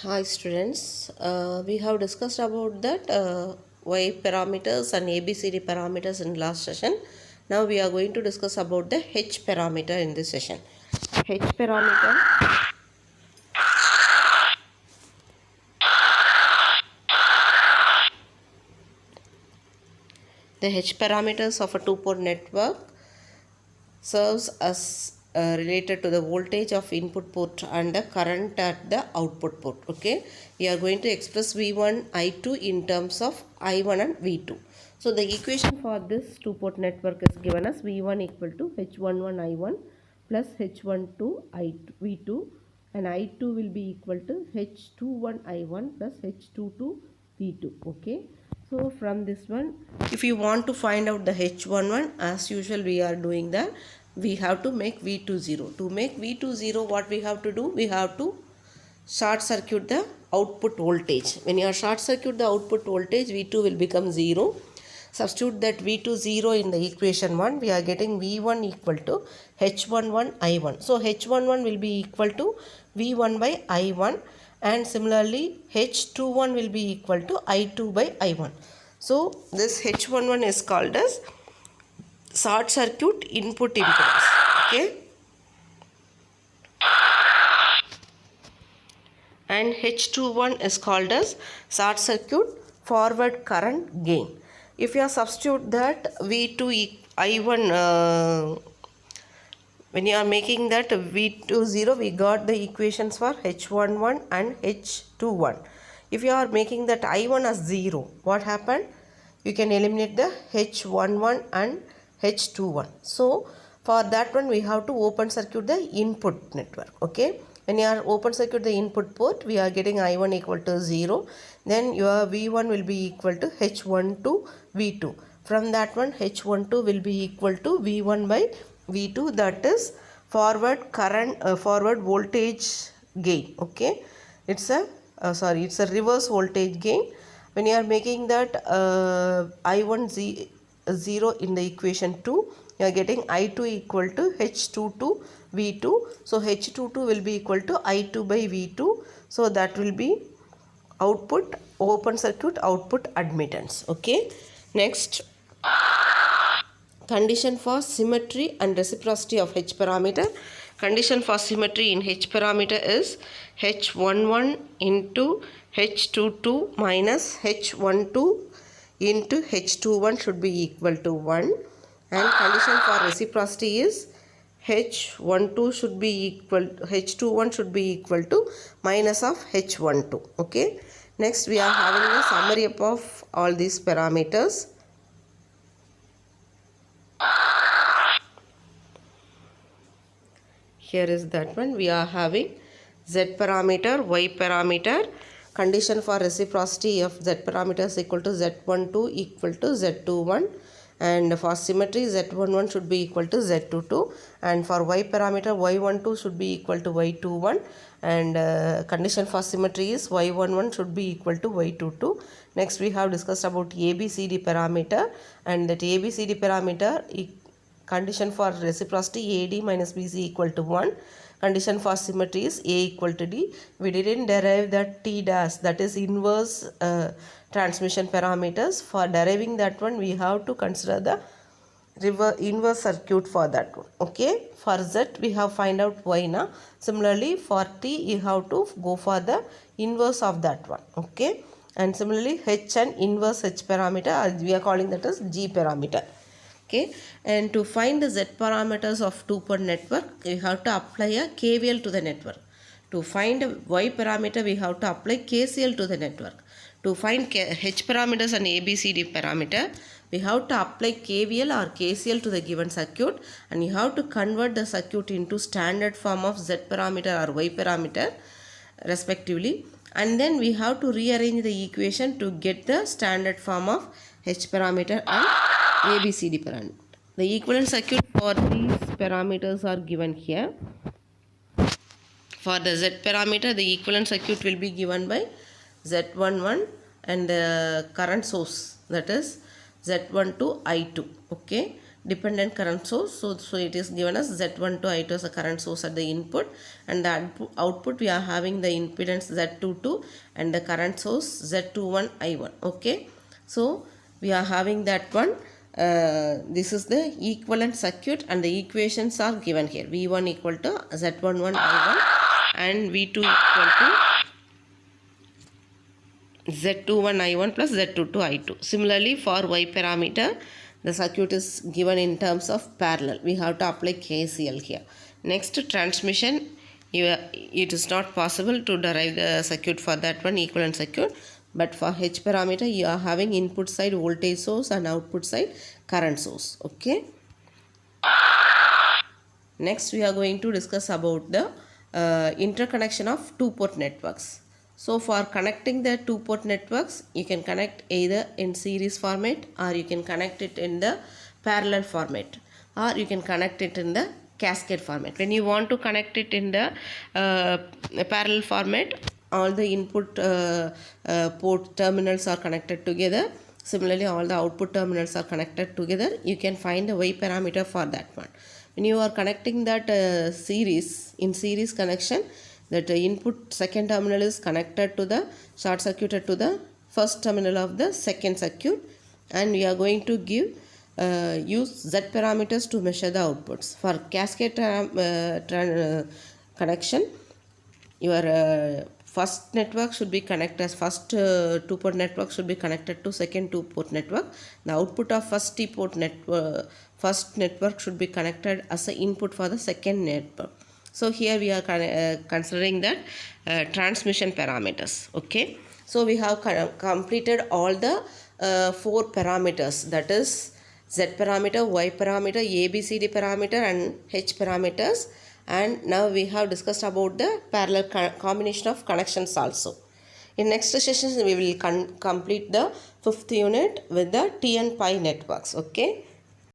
Hi students, we have discussed about that y parameters and ABCD parameters in last session. Now we are going to discuss about the h parameter in this session. H parameter, the h parameters of a two-port network serves as related to the voltage of input port and the current at the output port. Okay, we are going to express V1 I2 in terms of I1 and V2. So the equation for this two port network is given as V1 equal to H11 I1 plus H12 I2 V2, and I2 will be equal to H21 I1 plus H22 V2. Okay, so from this one, if you want to find out the H11, as usual we are doing that, we have to make V2 0. To make V2 0, what we have to do? We have to short circuit the output voltage. When you are short circuit the output voltage, V2 will become 0. Substitute that V2 0 in the equation 1. We are getting V1 equal to H11 I1. So H11 will be equal to V1 by I1, and similarly H21 will be equal to I2 by I1. So this H11 is called as short circuit input impedance. Okay, and H21 is called as short circuit forward current gain. If you substitute that V2 I1, when you are making that V2 0, we got the equations for H11 and H21. If you are making that I1 as 0, what happened? You can eliminate the H11 and H21. So for that one, we have to open circuit the input network. Okay, when you are open circuit the input port, we are getting I1 equal to 0. Then your V1 will be equal to H12 V2. From that one, H12 will be equal to V1 by V2, that is forward current, forward voltage gain. Okay, it's a it's a reverse voltage gain. When you are making that I1 0 in the equation 2, you are getting I2 equal to H22 V2. So H22 will be equal to I2 by V2. So that will be output, open circuit output admittance. Okay, next, condition for symmetry and reciprocity of H parameter. Condition for symmetry in H parameter is H11 into H22 minus H12 into H21 should be equal to 1. And condition for reciprocity is H12 should be equal to H21 should be equal to minus of H12. Okay. Next, we are having a summary up of all these parameters. Here is that one. We are having Z parameter, Y parameter. Condition for reciprocity of Z parameter is equal to Z12 equal to Z21. And for symmetry, Z11 should be equal to Z22. And for Y parameter, Y12 should be equal to Y21. And condition for symmetry is Y11 should be equal to Y22. Next, we have discussed about ABCD parameter. And that ABCD parameter, condition for reciprocity AD minus BC equal to 1. Condition for symmetry is A equal to D. We didn't derive that T dash, that is inverse transmission parameters. For deriving that one, we have to consider the inverse circuit for that one. Okay, for Z we have find out Y now. Similarly for T you have to go for the inverse of that one. Okay, and similarly H and inverse H parameter, we are calling that as G parameter. Okay, and to find the Z parameters of two-port network, we have to apply a KVL to the network. To find Y parameter, we have to apply KCL to the network. To find H parameters and ABCD parameter, we have to apply KVL or KCL to the given circuit, and you have to convert the circuit into standard form of Z parameter or Y parameter respectively, and then we have to rearrange the equation to get the standard form of H parameter and ABCD parameter. The equivalent circuit for these parameters are given here. For the Z parameter, the equivalent circuit will be given by Z11 and the current source, that is Z12 I2. Okay. dependent current source. So it is given as Z1 to I2 as a current source at the input, and the output we are having the impedance Z22 and the current source Z21 I1. Okay, so we are having that one. This is the equivalent circuit and the equations are given here. V1 equal to Z11 I1 and V2 equal to Z21 I1 plus Z22 I2. Similarly, for Y parameter, the circuit is given in terms of parallel. We have to apply KCL here. Next, transmission. It is not possible to derive the circuit for that one, equivalent circuit. But for H parameter, you are having input side voltage source and output side current source. Okay. Next, we are going to discuss about the interconnection of two-port networks. So for connecting the two-port networks, you can connect either in series format, or you can connect it in the parallel format, or you can connect it in the cascade format. When you want to connect it in the parallel format, all the input port terminals are connected together. Similarly, all the output terminals are connected together. You can find the Y parameter for that one. When you are connecting that in series connection, that input second terminal is connected to the short circuited to the first terminal of the second circuit, and we are going to use Z parameters to measure the outputs. For cascade connection, your first network should be connected as first two-port network should be connected to second two-port network. The output of first network should be connected as an input for the second network. So here we are considering that transmission parameters. Okay, so we have completed all the 4 parameters, that is Z parameter, Y parameter, ABCD parameter and H parameters. And now we have discussed about the parallel combination of connections also. In next session we will complete the 5th unit with the T and pi networks. Okay.